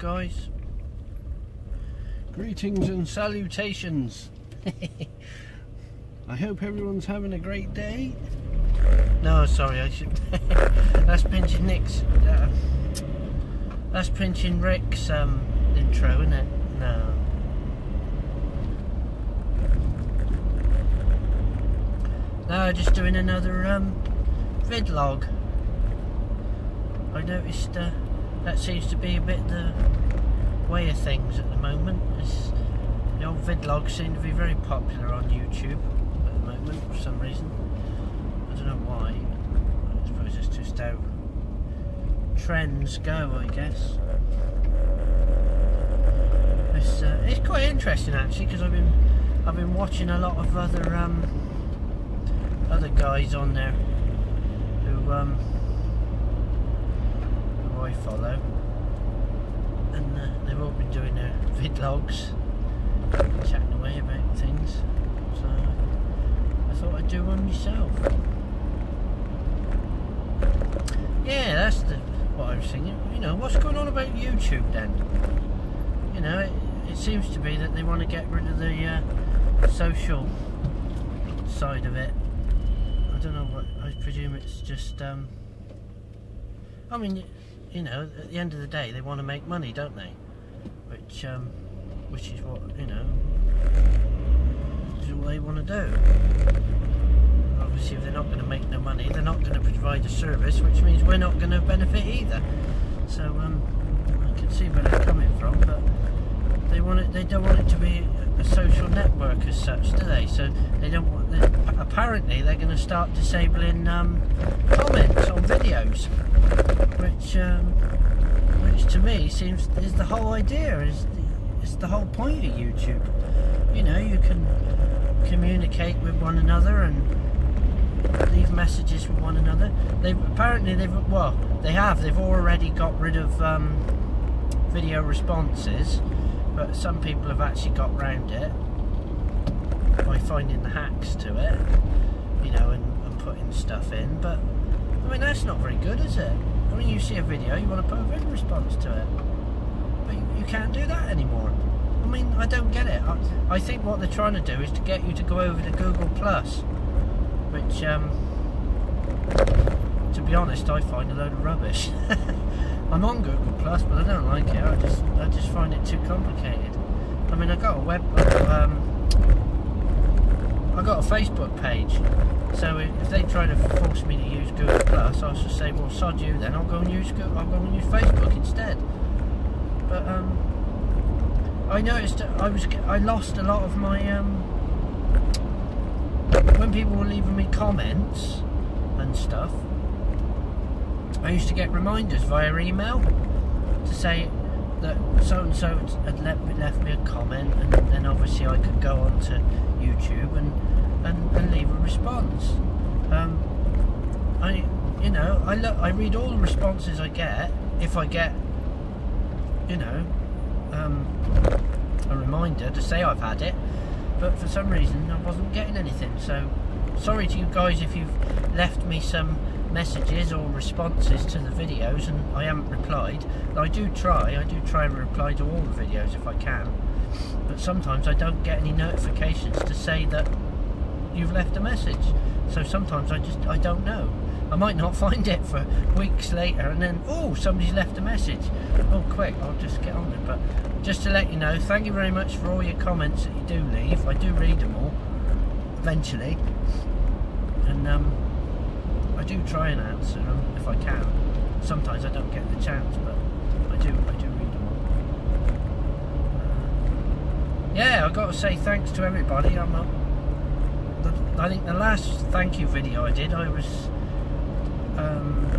guys. Greetings and salutations. I hope everyone's having a great day. No, sorry, I should. That's pinching Nick's. That's pinching Rick's intro, isn't it? No. No, just doing another vidlog. I noticed that seems to be a bit the way of things at the moment. The old vlogs seem to be very popular on YouTube at the moment for some reason. I don't know why. I suppose it's just how trends go, I guess. It's quite interesting actually, because I've been watching a lot of other guys on there who I follow, and they've all been doing their vidlogs, chatting away about things, so I thought I'd do one myself. Yeah, that's what I was thinking. You know, what's going on about YouTube then? You know, it seems to be that they want to get rid of the social side of it. I don't know what, I presume it's just, I mean, you know, at the end of the day, they want to make money, don't they? Which is what, you know, is what they want to do. Obviously, if they're not going to make no money, they're not going to provide a service, which means we're not going to benefit either. So, I can see where they're coming from, but they don't want it to be a social network as such, do they? So they don't want. Apparently, they're going to start disabling comments on videos, which to me seems is the whole idea. Is the whole point of YouTube. You know, you can communicate with one another and leave messages with one another. They've already got rid of video responses, but some people have actually got round it by finding the hacks to it, you know, and putting stuff in. But I mean, that's not very good, is it? I mean, you see a video, you want to put a video response to it, but you can't do that anymore. I mean, I don't get it. I think what they're trying to do is to get you to go over to Google Plus, which to be honest, I find a load of rubbish. I'm on Google Plus, but I don't like it. I just find it too complicated. I mean, I got a Facebook page, so if they try to force me to use Google Plus, I'll just say, well, sod you then. I'll go and use Facebook instead. But I noticed I lost a lot of my when people were leaving me comments and stuff. I used to get reminders via email to say that so and so had left me a comment, and then obviously I could go on to YouTube and leave a response. I read all the responses I get, if I get, you know, a reminder to say I've had it, but for some reason I wasn't getting anything. So sorry to you guys if you've left me some messages or responses to the videos and I haven't replied. I do try and reply to all the videos if I can, but sometimes I don't get any notifications to say that you've left a message. So sometimes I don't know. I might not find it for weeks later, and then, oh, somebody's left a message. Oh, quick, I'll just get on it. But just to let you know, thank you very much for all your comments that you do leave. I do read them all eventually, and I do try and answer them if I can. Sometimes I don't get the chance, but I do read them all. Yeah, I've got to say thanks to everybody. I think the last thank you video I did, I was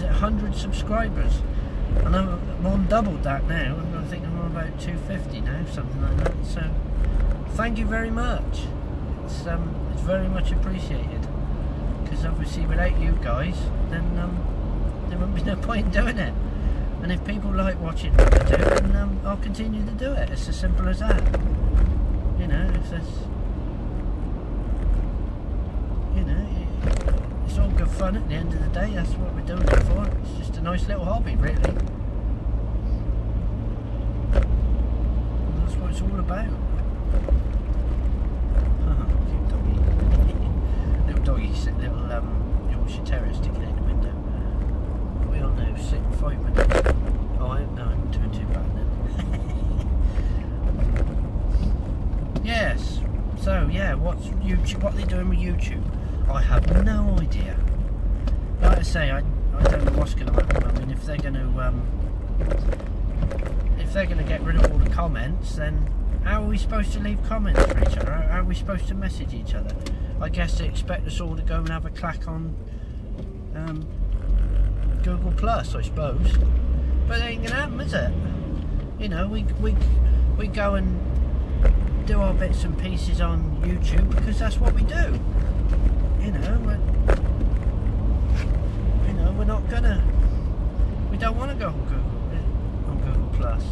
it 100 subscribers, and I'm on doubled that now, and I think I'm on about 250 now, something like that. So thank you very much. It's very much appreciated, because obviously without you guys, then there wouldn't be no point in doing it. And if people like watching what I do, then I'll continue to do it. It's as simple as that. You know, it's all good fun at the end of the day. That's what we're doing it for. It's just a nice little hobby, really. it's all about. Cute doggy. Little doggy, little Yorkshire Terrier sticking out the window. We all know 5 minutes. Oh, no, I'm doing too bad then. Yes. So yeah, what's YouTube? What are they doing with YouTube? I have no idea. Like I say, I don't know what's going to happen. I mean, if they're going to get rid of all the comments, then how are we supposed to leave comments for each other? How are we supposed to message each other? I guess they expect us all to go and have a clack on Google Plus, I suppose. But it ain't going to happen, is it? You know, we go and do our bits and pieces on YouTube because that's what we do. You know, we're not gonna. We don't want to go on Google Plus.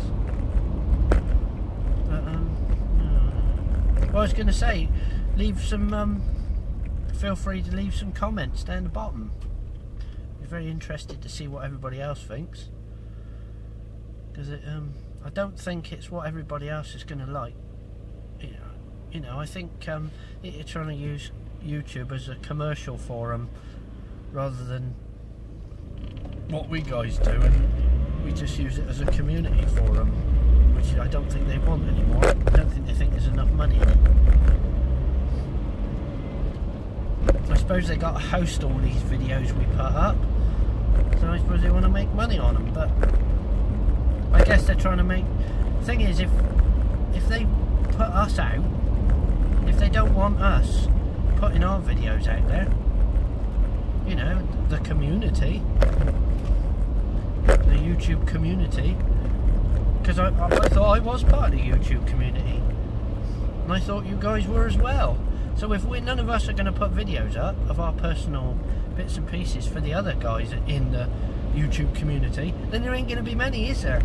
But well, I was going to say, leave some. Feel free to leave some comments down the bottom. I'm very interested to see what everybody else thinks, because I don't think it's what everybody else is going to like. You know, I think you're trying to use YouTube as a commercial forum rather than what we guys do, and we just use it as a community forum, which I don't think they want anymore. I don't think they think there's enough money in it. I suppose they got to host all these videos we put up, so I suppose they want to make money on them, but I guess they're trying to make... The thing is, if they put us out, if they don't want us putting our videos out there, you know, the community, the YouTube community, because I thought I was part of the YouTube community, and I thought you guys were as well. So if none of us are going to put videos up of our personal bits and pieces for the other guys in the YouTube community, then there ain't going to be many, is there?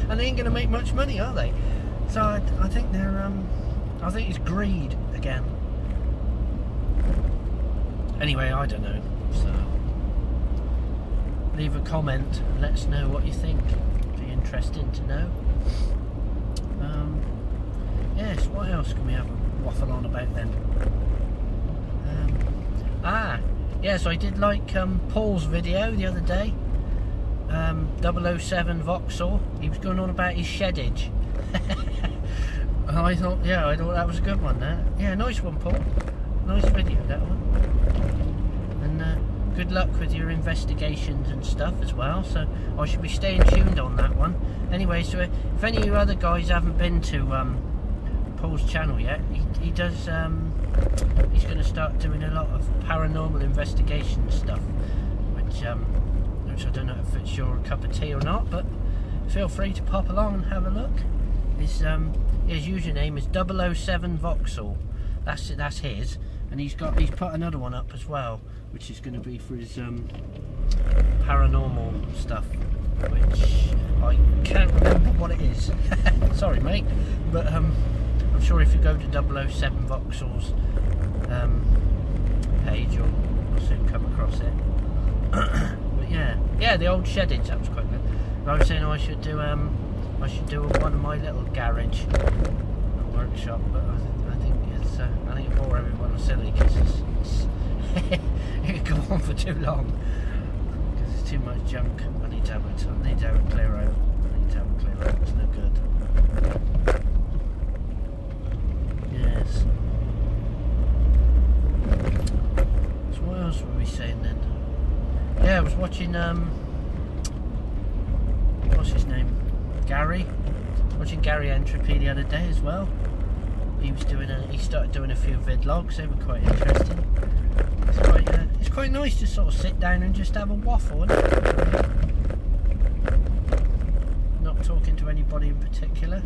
And they ain't going to make much money, are they? So I think they're I think it's greed again. Anyway, I don't know. So leave a comment and let us know what you think. It'd be interesting to know. Yes, what else can we have a waffle on about then? Yes, I did like Paul's video the other day. 007 Vauxhall. He was going on about his sheddage. And I thought that was a good one. Yeah, nice one, Paul. Nice video, that one. And good luck with your investigations and stuff as well. So I should be staying tuned on that one. Anyway, so if any of you other guys haven't been to Paul's channel yet, he does. He's going to start doing a lot of paranormal investigation stuff, which I don't know if it's your cup of tea or not, but feel free to pop along and have a look. His username is 007 Vauxhall. That's his, and he's put another one up as well, which is going to be for his paranormal stuff, which I can't remember what it is. Sorry, mate, but I'm sure if you go to 007 Vauxhall's page, you'll soon come across it. But yeah, the old sheddage, that was quite good. But I was saying I should do one of my little garage workshop, but I think it bore everyone silly because it could go on for too long because it's too much junk. I need to have a clear out. It's no good. Yes. So what else were we saying then? Yeah, I was watching what's his name? Gary. Watching Gary Entropy the other day as well. He started doing a few vidlogs. They were quite interesting. It's quite nice to sort of sit down and just have a waffle, isn't it? Not talking to anybody in particular.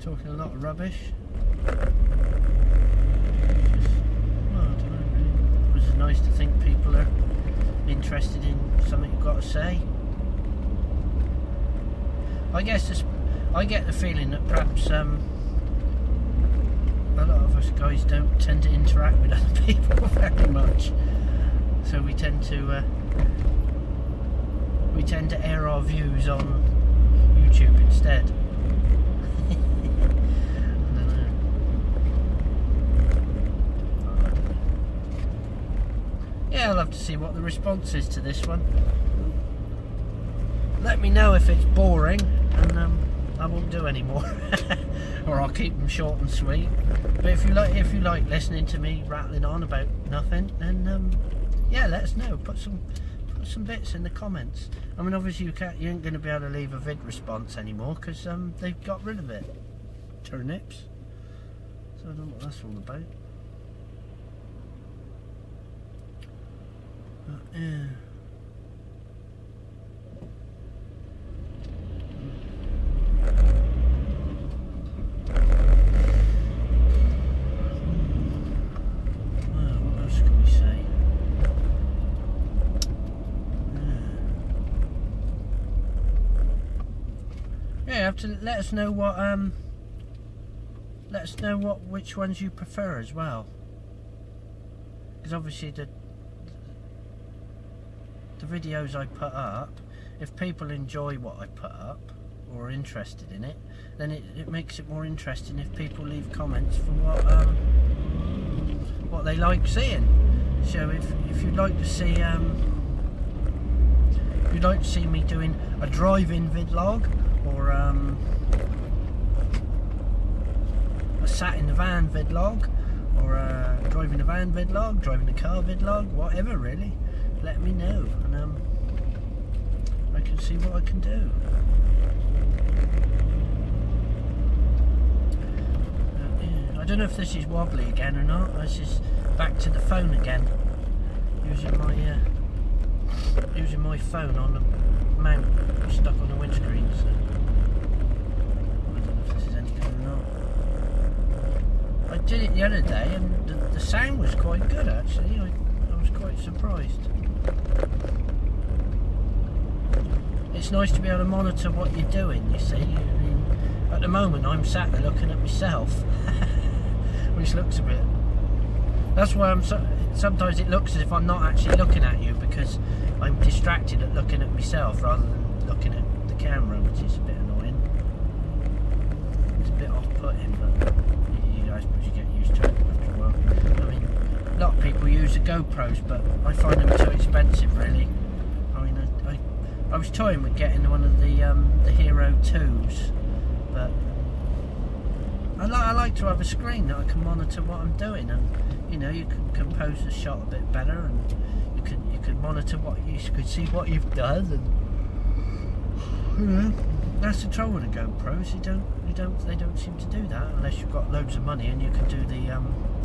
Talking a lot of rubbish. I don't know, really. It was nice to think people are interested in something you've got to say. I guess I get the feeling that perhaps a lot of us guys don't tend to interact with other people very much, so we tend to air our views on YouTube instead. yeah, I'll have to see what the response is to this one. Let me know if it's boring, and I won't do any more, or I'll keep them short and sweet. But if you like listening to me rattling on about nothing, then yeah, let us know. Put some bits in the comments. I mean, obviously you ain't going to be able to leave a vid response anymore because they've got rid of it. Turnips. So I don't know what that's all about. Yeah. What else can we say? Yeah, you have to let us know which ones you prefer as well, because obviously the videos I put up, if people enjoy what I put up or are interested in it, then it makes it more interesting if people leave comments for what they like seeing. So if you'd like to see me doing a drive-in vidlog, or a sat in the van vidlog, or a driving the van vidlog, driving the car vidlog, whatever really, let me know, and I can see what I can do. Yeah, I don't know if this is wobbly again or not. This is back to the phone again, using my phone on the mount stuck on the windscreen. So I don't know if this is any good or not. I did it the other day, and the sound was quite good actually. I was quite surprised. It's nice to be able to monitor what you're doing, you see. I mean, at the moment I'm sat there looking at myself, which looks a bit... That's why sometimes it looks as if I'm not actually looking at you, because I'm distracted at looking at myself rather than looking at the camera, which is a bit annoying. It's a bit off-putting, but I suppose you get used to it after a while. I mean, a lot of people use the GoPros, but I find them too expensive really. I mean, I was toying with getting one of the Hero 2s, but I like to have a screen that I can monitor what I'm doing, and you know, you can compose the shot a bit better, and you can monitor what you could see what you've done, and you know, that's the trouble with the GoPros. They don't seem to do that unless you've got loads of money and you can do the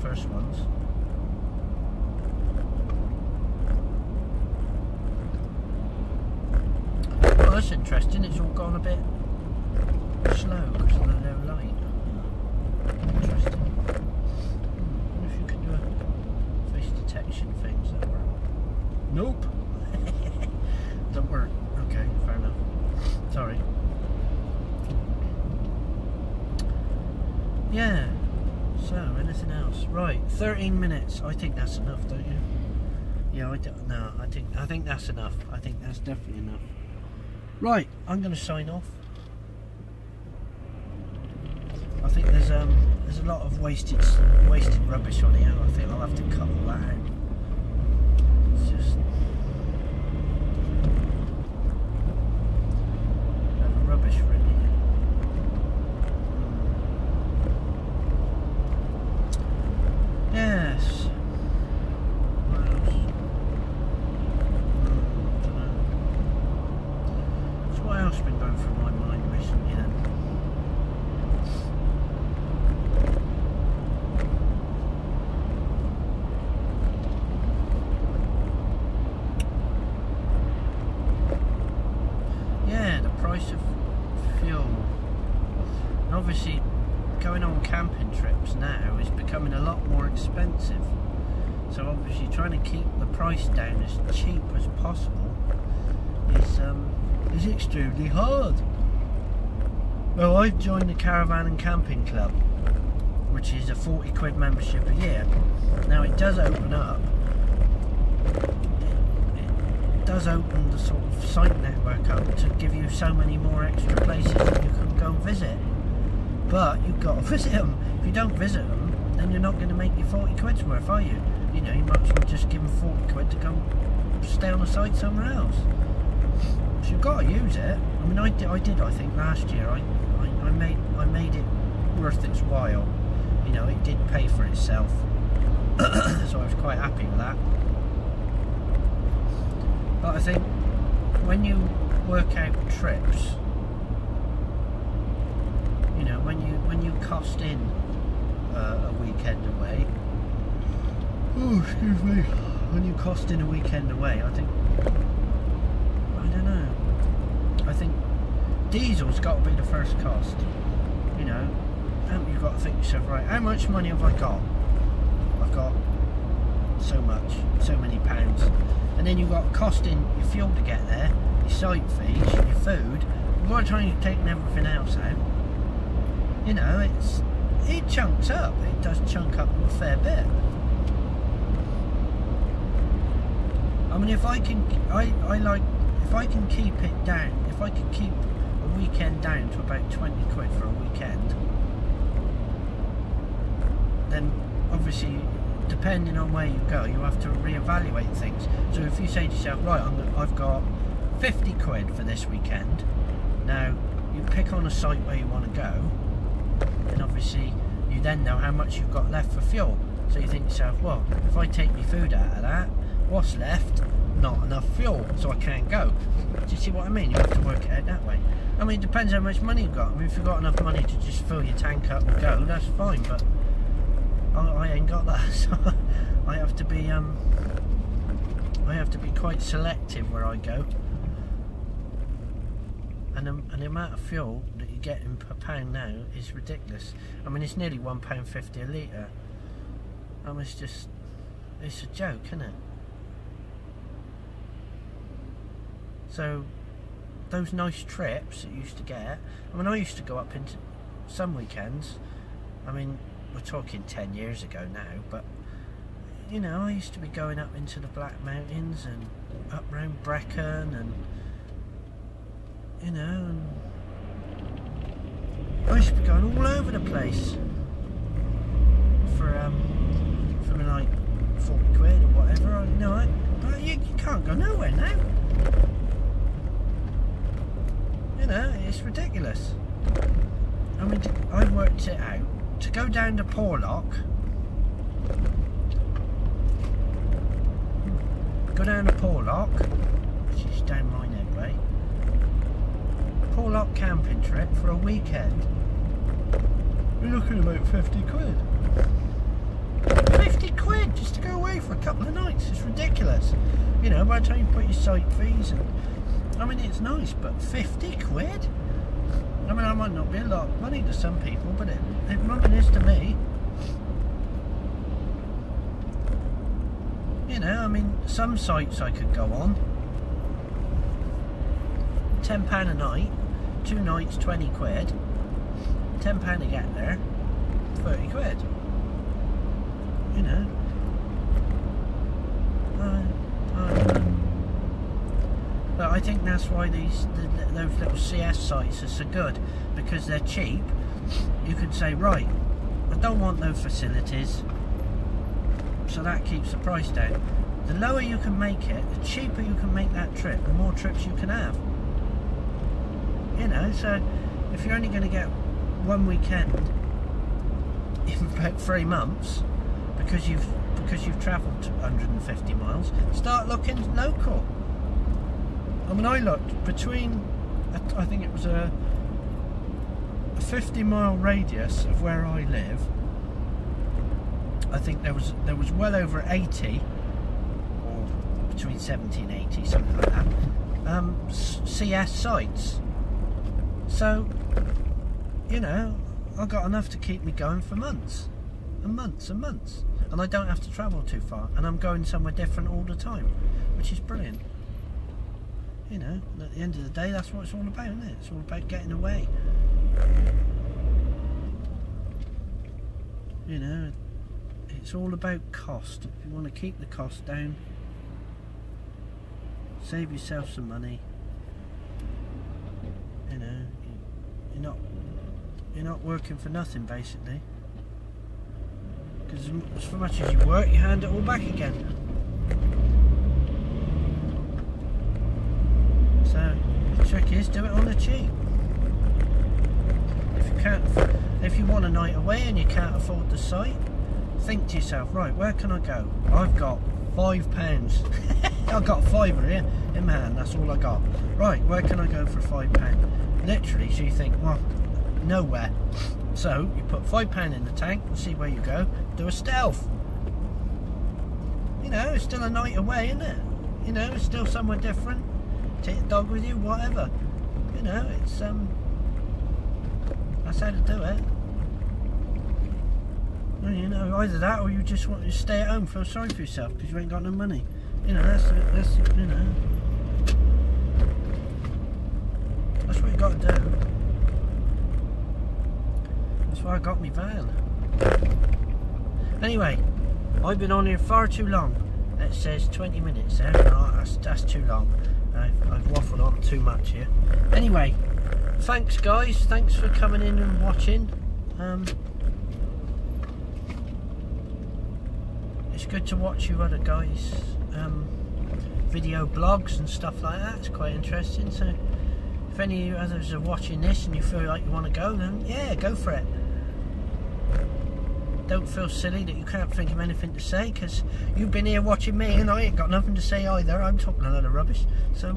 first ones. Well, that's interesting. It's all gone a bit slow because of the low light. Interesting. I wonder if you can do a face detection thing. Does that work? Nope. Doesn't work. Okay, fair enough. Sorry. Yeah. So, anything else? Right, 13 minutes. I think that's enough, don't you? Yeah, I don't know. I think that's enough. I think that's definitely enough. Right, I'm going to sign off. I think there's a lot of wasted rubbish on here. I think I'll have to cut all that out. It's just rubbish, really. Yes. What else? Dunno. So what else has been going through my mind recently then? Yeah, the price of fuel. And obviously, going on camping trips now is becoming a lot more expensive, so obviously trying to keep the price down as cheap as possible is extremely hard. Well, I've joined the Caravan and Camping Club, which is a 40 quid membership a year. Now it does open up, it does open the sort of site network up to give you so many more extra places that you can go visit. But you've got to visit them. If you don't visit them, then you're not going to make your 40 quid's worth, are you? you know, you might as well just give them 40 quid to go stay on the site somewhere else. So you've got to use it. I mean, I did. I think last year I made it worth its while. You know, it did pay for itself. So I was quite happy with that. But I think when you work out trips, you know, when you cost in a weekend away. Oh, excuse me. When you cost in a weekend away, I think, I don't know. I think diesel's got to be the first cost. You know, you've got to think to yourself, right, how much money have I got? I've got so much, so many pounds. And then you've got costing your fuel to get there, your site fees, your food. By the time you've taken everything else out, you know, it chunks up. It does chunk up a fair bit. I mean, if I can keep it down, if I can keep a weekend down to about 20 quid for a weekend, then obviously, depending on where you go, you have to reevaluate things. So if you say to yourself, right, I've got 50 quid for this weekend, now you pick on a site where you want to go, and obviously you then know how much you've got left for fuel. So you think to yourself, well, if I take my food out of that, what's left? Not enough fuel, so I can't go. Do you see what I mean? You have to work it out that way. I mean, it depends how much money you've got. I mean, if you've got enough money to just fill your tank up and go, that's fine, but I ain't got that, so I have to be quite selective where I go. And the amount of fuel that you're getting per pound now is ridiculous. I mean, it's nearly £1.50 a litre. I mean, it's a joke, isn't it? So those nice trips that you used to get, I mean, I used to go up into some weekends, I mean, we're talking 10 years ago now, but you know, I used to be going up into the Black Mountains and up round Brecon, and you know, and I used to be going all over the place for like 40 quid or whatever. You know, but you can't go nowhere now. You know, it's ridiculous. I mean, I worked it out. To go down to Porlock, which is down Minehead way, Porlock camping trip for a weekend, you're looking about 50 quid. 50 quid just to go away for a couple of nights. It's ridiculous. You know, by the time you put your site fees and, I mean, it's nice, but 50 quid? I mean, that might not be a lot of money to some people, but it probably is to me. You know, I mean, some sites I could go on. £10 a night, 2 nights, 20 quid. £10 to get there, 30 quid. You know. But I think that's why those little CS sites are so good, because they're cheap. You can say, right, I don't want no facilities, so that keeps the price down. The lower you can make it, the cheaper you can make that trip, the more trips you can have. You know, so if you're only going to get one weekend in about 3 months because you've travelled 150 miles, start looking local. I mean, I looked between, I think it was a 50-mile radius of where I live. I think there was well over 80, or between 70 and 80, something like that, CS sites. So, you know, I got enough to keep me going for months and months and months, and I don't have to travel too far, and I'm going somewhere different all the time, which is brilliant. You know, and at the end of the day, that's what it's all about, isn't it? It's all about getting away. You know, it's all about cost. If you want to keep the cost down, save yourself some money. You know, you're not working for nothing, basically. Because as much as you work, you hand it all back again. So the trick is do it on the cheap. If you want a night away and you can't afford the site, think to yourself, right, where can I go? I've got £5. I've got a fiver here in my hand, that's all I got. Right, where can I go for £5? Literally, so you think, well, nowhere. So you put £5 in the tank and see where you go. Do a stealth. You know, it's still a night away, isn't it? You know, it's still somewhere different. Take the dog with you, whatever. You know, it's that's how to do it. Well, you know, either that or you just want to stay at home, feel sorry for yourself because you ain't got no money. You know, that's you know, that's what you got to do. That's why I got me van. Anyway, I've been on here far too long. It says 20 minutes there. No, that's too long. I've waffled on too much here. Anyway, thanks guys. Thanks for coming in and watching. It's good to watch you other guys video blogs and stuff like that. It's quite interesting. So if any of you others are watching this and you feel like you want to go, then yeah, go for it. Don't feel silly that you can't think of anything to say, because you've been here watching me and I ain't got nothing to say either. I'm talking a lot of rubbish. So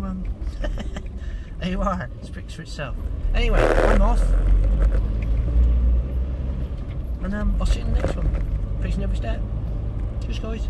there you are. It speaks for itself. Anyway, I'm off, and I'll see you in the next one. Peace and every step. Cheers guys.